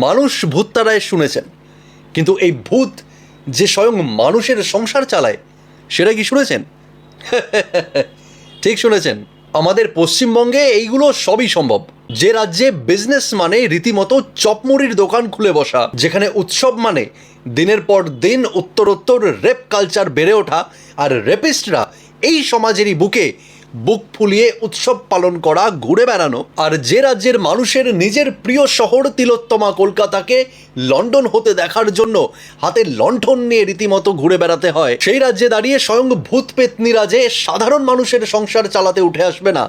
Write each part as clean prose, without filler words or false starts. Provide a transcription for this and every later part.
মানুষ ভূত তাড়ায় শুনেছেন, কিন্তু এই ভূত যে স্বয়ং মানুষের সংসার চালায় সেটা কি শুনেছেন? ঠিক শুনেছেন, আমাদের পশ্চিমবঙ্গে এইগুলো সবই সম্ভব। যে রাজ্যে বিজনেস মানে রীতিমতো চপমুড়ির দোকান খুলে বসা, যেখানে উৎসব মানে দিনের পর দিন উত্তরোত্তর রেপ কালচার বেড়ে ওঠা, আর রেপিস্টরা এই সমাজেরই বুকে বুক ফুলিয়ে উৎসব পালন করা, ঘুরে বেড়ানো, আর যে রাজ্যের মানুষের নিজের প্রিয় শহর তিলোত্তমা কলকাতাকে লন্ডন হতে দেখার জন্য হাতে লণ্ঠন নিয়ে রীতিমতো ঘুরে বেড়াতে হয়, সেই রাজ্যে দাঁড়িয়ে স্বয়ং ভূত পেতনিরা যে সাধারণ মানুষের সংসার চালাতে উঠে আসবে না,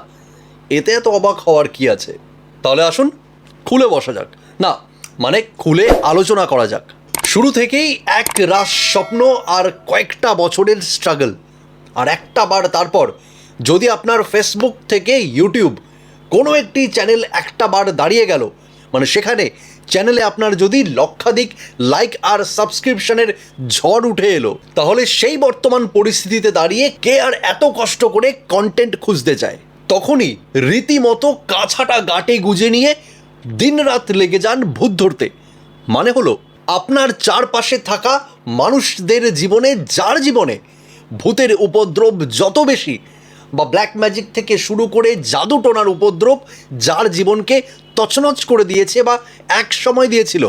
এতে এত অবাক হওয়ার কি আছে? তাহলে আসুন খুলে বসা যাক, না মানে খুলে আলোচনা করা যাক। শুরু থেকেই এক রাস স্বপ্ন আর কয়েকটা বছরের স্ট্রাগল, আর একটা বার তারপর যদি আপনার ফেসবুক থেকে ইউটিউব কোনো একটি চ্যানেল একটা বার দাঁড়িয়ে গেল, মানে সেখানে চ্যানেলে আপনার যদি লক্ষাধিক লাইক আর সাবস্ক্রিপশনের ঝড় উঠে এলো, তাহলে সেই বর্তমান পরিস্থিতিতে দাঁড়িয়ে কে আর এত কষ্ট করে কন্টেন্ট খুঁজতে চায়? তখনই রীতিমতো কাছাটা গাঁটে গুজে নিয়ে দিনরাত লেগে যান ভূত ধরতে। মানে হলো, আপনার চারপাশে থাকা মানুষদের জীবনে, যার জীবনে ভূতের উপদ্রব যত বেশি, বা ব্ল্যাক ম্যাজিক থেকে শুরু করে জাদু টোনার উপদ্রব যার জীবনকে তছনছ করে দিয়েছে বা এক সময় দিয়েছিল,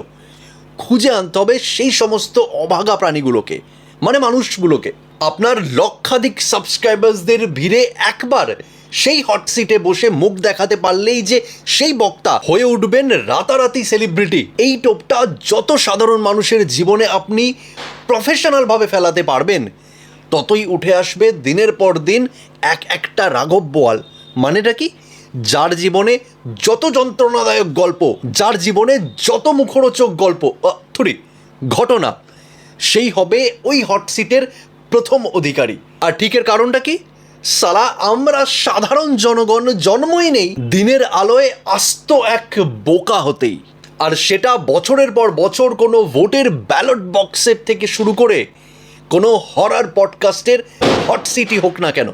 খুঁজে আনতে হবে সেই সমস্ত অভাগা প্রাণীগুলোকে, মানে মানুষগুলোকে। আপনার লক্ষাধিক সাবস্ক্রাইবার্সদের ভিড়ে একবার সেই হট সিটে বসে মুখ দেখাতে পারলেই যে সেই বক্তা হয়ে উঠবেন রাতারাতি সেলিব্রিটি, এই টোপটা যত সাধারণ মানুষের জীবনে আপনি প্রফেশনালভাবে ফেলাতে পারবেন, ততই উঠে আসবে দিনের পর দিন একটা রাঘব বোয়াল। মানেটা কি? যার জীবনে যত যন্ত্রণাদায়ক গল্প, যার জীবনে যত মুখরোচক গল্প ঘটনা, সেই হবে ওই হট সিটের প্রথম অধিকারী। আর ঠিকের কারণটা কি? সালা আমরা সাধারণ জনগণ জন্মই নেই দিনের আলোয় আস্ত এক বোকা হতেই, আর সেটা বছরের পর বছর কোনো ভোটের ব্যালট বক্সের থেকে শুরু করে কোনো হরার পডকাস্টের হট সিটি হোক না কেন,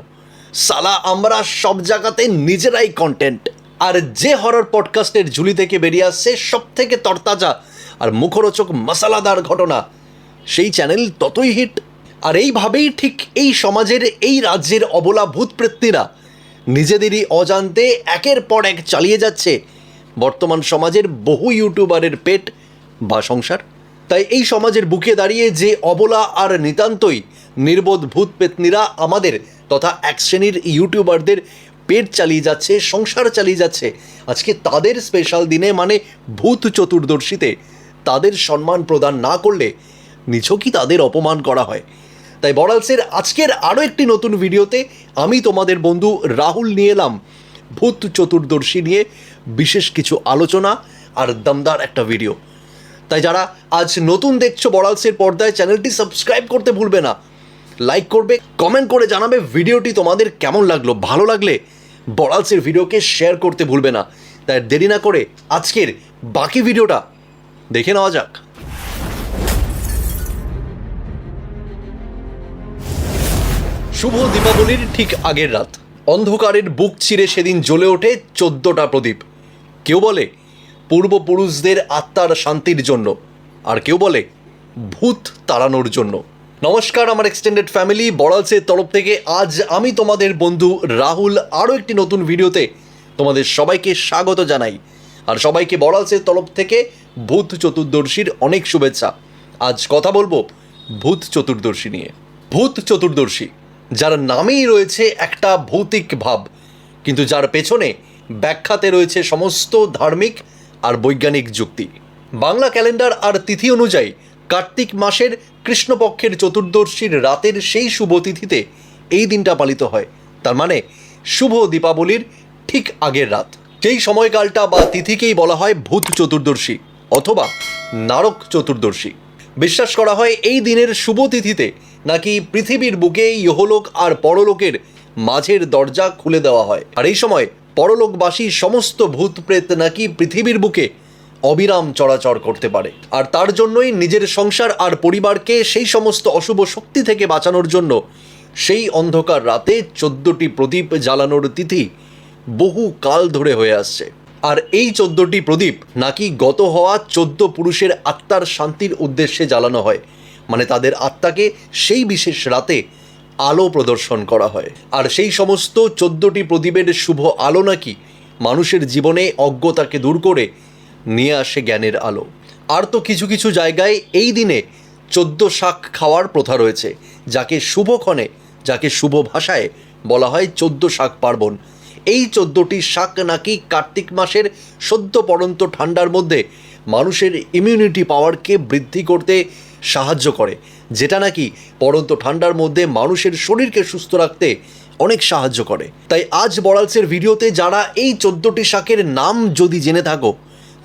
সালা আমরা সব জায়গাতে নিজেরাই কন্টেন্ট। আর যে হরর পডকাস্টের ঝুলি থেকে বেরিয়ে আসছে সব থেকে তরতাজা আর মুখরোচক মশালাদার ঘটনা, সেই চ্যানেল ততই হিট। আর এইভাবেই ঠিক এই সমাজের, এই রাজ্যের অবলা ভূত প্রেতনীরা নিজেদেরই অজান্তে একের পর এক চালিয়ে যাচ্ছে বর্তমান সমাজের বহু ইউটিউবারের পেট বা সংসার। তাই এই সমাজের বুকে দাঁড়িয়ে যে অবলা আর নিতান্তই নির্বোধ ভূত পেতনীরা আমাদের তথা এক শ্রেণীর ইউটিউবারদের পেট চালিয়ে যাচ্ছে, সংসার চালিয়ে যাচ্ছে, আজকে তাদের স্পেশাল দিনে মানে ভূত চতুর্দশীতে তাদের সম্মান প্রদান না করলে নিছকই তাদের অপমান করা হয়। তাই বড়ালসের আজকের আরও একটি নতুন ভিডিওতে আমি তোমাদের বন্ধু রাহুল নিয়ে এলাম ভূত চতুর্দশী নিয়ে বিশেষ কিছু আলোচনা আর দমদার একটা ভিডিও। তাই যারা আজ নতুন দেখছো বড়ালসের পর্দায়, চ্যানেলটি সাবস্ক্রাইব করতে ভুলবে না, লাইক করবে, কমেন্ট করে জানাবে ভিডিওটি তোমাদের কেমন লাগলো, ভালো লাগলে বড়ালসের ভিডিওকে শেয়ার করতে ভুলবে না। তাই দেরি না করে আজকের বাকি ভিডিওটা দেখে নেওয়া যাক। শুভ দীপাবলির ঠিক আগের রাত, অন্ধকারের বুক চিরে সেদিন জ্বলে ওঠে 14টা প্রদীপ। কেউ বলে পূর্বপুরুষদের আত্মার শান্তির জন্য, আর কেউ বলে ভূত তাড়ানোর জন্য। নমস্কার আমার এক্সটেন্ডেড ফ্যামিলি, বড়ালসের তরফ থেকে আজ আমি তোমাদের বন্ধু রাহুল আরও একটি নতুন ভিডিওতে তোমাদের সবাইকে স্বাগত জানাই। আর সবাইকে বড়ালসের তরফ থেকে ভূত চতুর্দশীর অনেক শুভেচ্ছা। আজ কথা বলবো ভূত চতুর্দশী নিয়ে। ভূত চতুর্দশী, যার নামেই রয়েছে একটা ভৌতিক ভাব, কিন্তু যার পেছনে ব্যাখ্যাতে রয়েছে সমস্ত ধার্মিক আর বৈজ্ঞানিক যুক্তি। বাংলা ক্যালেন্ডার আর তিথি অনুযায়ী কার্তিক মাসের কৃষ্ণপক্ষের চতুর্দশীর রাতের সেই শুভ তিথিতে এই দিনটা পালিত হয়। তার মানে শুভ দীপাবলির ঠিক আগের রাত। সেই সময়কালটা বা তিথিকেই বলা হয় ভূত চতুর্দশী অথবা নারক চতুর্দশী। বিশ্বাস করা হয় এই দিনের শুভ তিথিতে নাকি পৃথিবীর বুকে ইহলোক আর পরলোকের মাঝের দরজা খুলে দেওয়া হয়, আর এই সময় পরলোকবাসী সমস্ত ভূত প্রেত নাকি পৃথিবীর বুকে অবিরাম চলাচল করতে পারে। আর তার জন্যই নিজের সংসার আর পরিবারকে সেই সমস্ত অশুভ শক্তি থেকে বাঁচানোর জন্য সেই অন্ধকার রাতে 14টি প্রদীপ জ্বালানোর তিথি বহু কাল ধরে হয়ে আসছে। আর এই 14টি প্রদীপ নাকি গত হওয়া 14 পুরুষের আত্মার শান্তির উদ্দেশ্যে জ্বালানো হয়, মানে তাদের আত্মাকে সেই বিশেষ রাতে আলো প্রদর্শন করা হয়। আর সেই সমস্ত 14টি প্রদীপের শুভ আলো নাকি মানুষের জীবনে অজ্ঞতাকে দূর করে নিয়ে আসে জ্ঞানের আলো। আর তো কিছু কিছু জায়গায় এই দিনে 14 শাক খাওয়ার প্রথা রয়েছে, যাকে শুভক্ষণে, যাকে শুভ ভাষায় বলা হয় 14 শাক পার্বণ। এই 14টি শাক নাকি কার্তিক মাসের সদ্য পড়ন্ত ঠান্ডার মধ্যে মানুষের ইমিউনিটি পাওয়ারকে বৃদ্ধি করতে সাহায্য করে, যেটা নাকি পড়ন্ত ঠান্ডার মধ্যে মানুষের শরীরকে সুস্থ রাখতে অনেক সাহায্য করে। তাই আজ বড়ালসের ভিডিওতে যারা এই 14টি শাকের নাম যদি জেনে থাকো,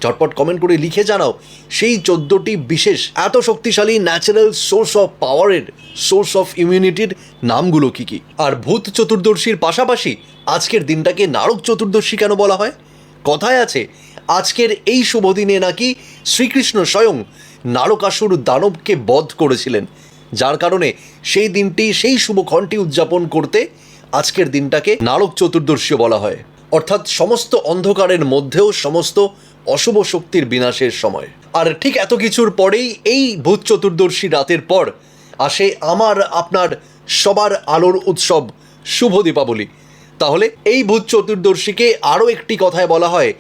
ঝটপট কমেন্ট করে লিখে জানাও সেই 14টি বিশেষ এত শক্তিশালী ন্যাচারাল সোর্স অফ পাওয়ারের, সোর্স অফ ইমিউনিটির নামগুলো কী কী। আর ভূত চতুর্দশীর পাশাপাশি আজকের দিনটাকে নারক চতুর্দশী কেন বলা হয়? কথায় আছে আজকের এই শুভ দিনে নাকি শ্রীকৃষ্ণ স্বয়ং নারকাসুর দানবকে বধ করেছিলেন, যার কারণে সেই দিনটি, সেই শুভক্ষণটি উদযাপন করতে আজকের দিনটাকে নারক চতুর্দশী বলা হয়। অর্থাৎ সমস্ত অন্ধকারের মধ্যেও সমস্ত অশুভ শক্তির বিনাশের সময়। আর ঠিক এত কিছুর পরেই এই ভূত চতুর্দশী রাতের পর আসে আমার আপনার সবার আলোর উৎসব শুভ দীপাবলি। তাহলে এই ভূত চতুর্দশীকে আরও একটি কথায় বলা হয়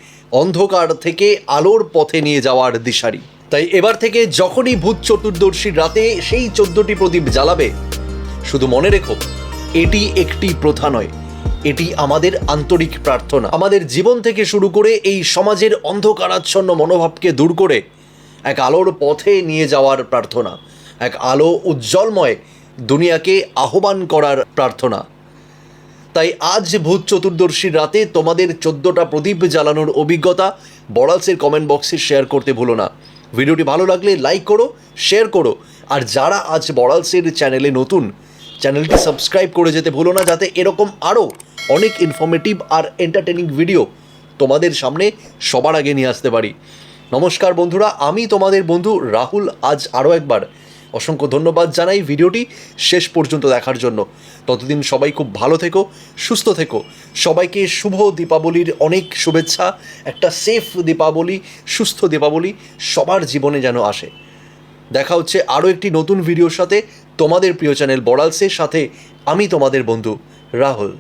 অন্ধকার থেকে আলোর পথে নিয়ে যাওয়ার দিশারি। তাই এবার থেকে যখনই ভূত চতুর্দশীর রাতে সেই 14টি প্রদীপ জ্বালাবে, শুধু মনে রেখো এটি একটি প্রথা নয়, এটি আমাদের আন্তরিক প্রার্থনা। আমাদের জীবন থেকে শুরু করে এই সমাজের অন্ধকারাচ্ছন্ন মনোভাবকে দূর করে এক আলোর পথে নিয়ে যাওয়ার প্রার্থনা, এক আলো উজ্জ্বলময় দুনিয়াকে আহ্বান করার প্রার্থনা। তাই আজ ভূত চতুর্দশীর রাতে তোমাদের 14টা প্রদীপ জ্বালানোর অভিজ্ঞতা বড়ালসের কমেন্ট বক্সে শেয়ার করতে ভুলো না। ভিডিওটি ভালো লাগলে লাইক করো, শেয়ার করো। আর যারা আজ বড়ালসের চ্যানেলে নতুন, চ্যানেলটি সাবস্ক্রাইব করে যেতে ভুলো না, যাতে এরকম আরও অনেক ইনফরমেটিভ আর এন্টারটেনিং ভিডিও তোমাদের সামনে সবার আগে নিয়ে আসতে পারি। নমস্কার বন্ধুরা, আমি তোমাদের বন্ধু রাহুল। আজ আরও একবার অসংখ্য ধন্যবাদ জানাই ভিডিওটি শেষ পর্যন্ত দেখার জন্য। ততদিন সবাই খুব ভালো থেকো, সুস্থ থেকো। সবাইকে শুভ দীপাবলির অনেক শুভেচ্ছা। একটা সেফ দীপাবলি, সুস্থ দীপাবলি সবার জীবনে যেন আসে। দেখা হচ্ছে আরও একটি নতুন ভিডিওর সাথে, তোমাদের প্রিয় চ্যানেল বড়ালসের সাথে। আমি তোমাদের বন্ধু রাহুল।